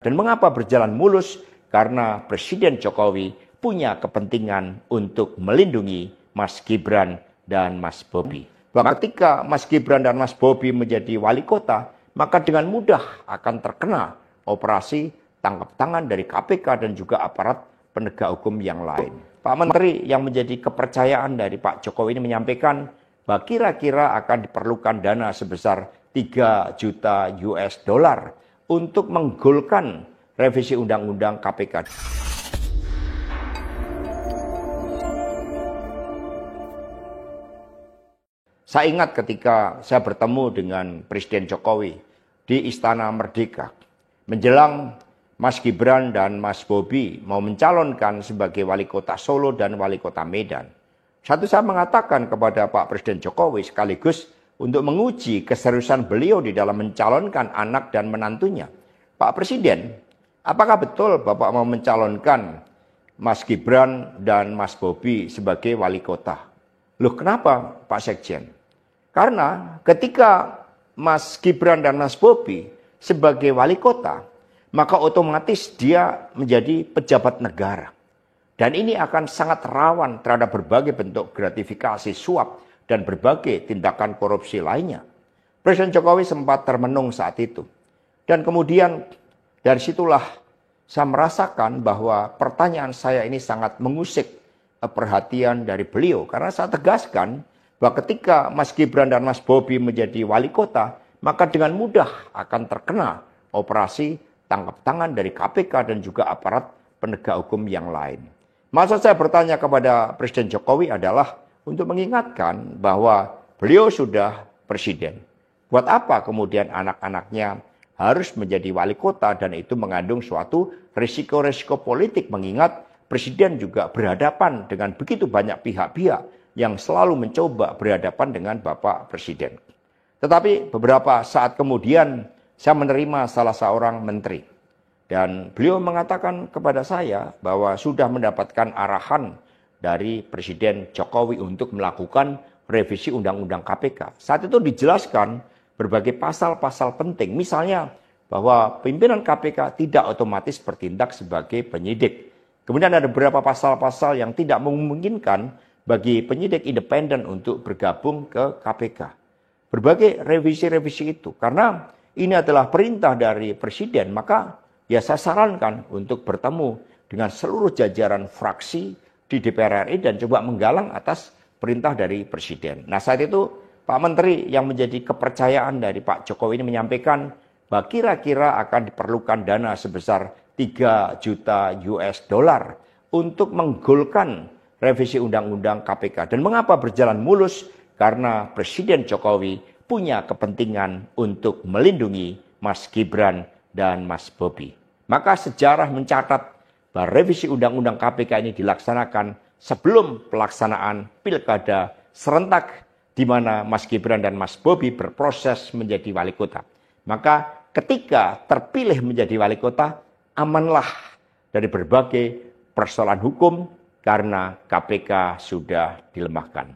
Dan mengapa berjalan mulus? Karena Presiden Jokowi punya kepentingan untuk melindungi Mas Gibran dan Mas Bobi. Bahwa ketika Mas Gibran dan Mas Bobi menjadi wali kota, maka dengan mudah akan terkena operasi tangkap tangan dari KPK dan juga aparat penegak hukum yang lain. Pak Menteri yang menjadi kepercayaan dari Pak Jokowi ini menyampaikan bahwa kira-kira akan diperlukan dana sebesar 3 juta US dollar untuk menggolkan revisi undang-undang KPK. Saya ingat ketika saya bertemu dengan Presiden Jokowi di Istana Merdeka. Menjelang Mas Gibran dan Mas Bobi mau mencalonkan sebagai wali kota Solo dan wali kota Medan. Saya mengatakan kepada Pak Presiden Jokowi sekaligus untuk menguji keseriusan beliau di dalam mencalonkan anak dan menantunya. Pak Presiden, apakah betul Bapak mau mencalonkan Mas Gibran dan Mas Bobi sebagai wali kota? Loh kenapa Pak Sekjen? Karena ketika Mas Gibran dan Mas Bobi sebagai wali kota, maka otomatis dia menjadi pejabat negara. Dan ini akan sangat rawan terhadap berbagai bentuk gratifikasi, suap, dan berbagai tindakan korupsi lainnya. Presiden Jokowi sempat termenung saat itu. Dan kemudian dari situlah saya merasakan bahwa pertanyaan saya ini sangat mengusik perhatian dari beliau. Karena saya tegaskan bahwa ketika Mas Gibran dan Mas Bobi menjadi wali kota, maka dengan mudah akan terkena operasi tangkap tangan dari KPK dan juga aparat penegak hukum yang lain. Maksud saya bertanya kepada Presiden Jokowi adalah untuk mengingatkan bahwa beliau sudah presiden. Buat apa kemudian anak-anaknya harus menjadi wali kota dan itu mengandung suatu risiko-risiko politik mengingat presiden juga berhadapan dengan begitu banyak pihak-pihak yang selalu mencoba berhadapan dengan Bapak Presiden. Tetapi beberapa saat kemudian saya menerima salah seorang menteri. Dan beliau mengatakan kepada saya bahwa sudah mendapatkan arahan dari Presiden Jokowi untuk melakukan revisi Undang-Undang KPK. Saat itu dijelaskan berbagai pasal-pasal penting. Misalnya bahwa pimpinan KPK tidak otomatis bertindak sebagai penyidik. Kemudian ada beberapa pasal-pasal yang tidak memungkinkan bagi penyidik independen untuk bergabung ke KPK. Berbagai revisi-revisi itu. Karena ini adalah perintah dari Presiden, maka ya saya sarankan untuk bertemu dengan seluruh jajaran fraksi di DPR RI dan coba menggalang atas perintah dari Presiden. Nah saat itu Pak Menteri yang menjadi kepercayaan dari Pak Jokowi ini menyampaikan bahwa kira-kira akan diperlukan dana sebesar 3 juta US dollar untuk menggolkan revisi Undang-Undang KPK. Dan mengapa berjalan mulus? Karena Presiden Jokowi punya kepentingan untuk melindungi Mas Gibran dan Mas Bobi. Maka sejarah mencatat bahwa revisi Undang-Undang KPK ini dilaksanakan sebelum pelaksanaan pilkada serentak di mana Mas Gibran dan Mas Bobi berproses menjadi wali kota. Maka ketika terpilih menjadi wali kota, amanlah dari berbagai persoalan hukum karena KPK sudah dilemahkan.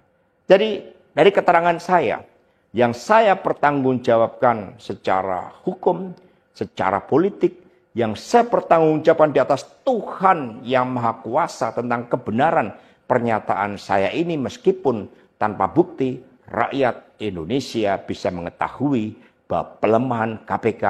Jadi dari keterangan saya, yang saya pertanggungjawabkan secara hukum, secara politik, yang saya pertanggungjawabkan di atas Tuhan yang Maha Kuasa tentang kebenaran pernyataan saya ini meskipun tanpa bukti, rakyat Indonesia bisa mengetahui bahwa pelemahan KPK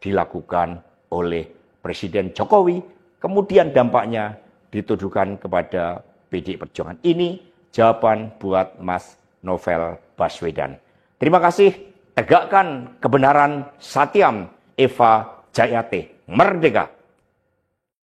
dilakukan oleh Presiden Jokowi, kemudian dampaknya dituduhkan kepada PDI Perjuangan. Ini jawaban buat Mas Novel Baswedan. Terima kasih, tegakkan kebenaran, Satyam, Eva Jayate, merdeka!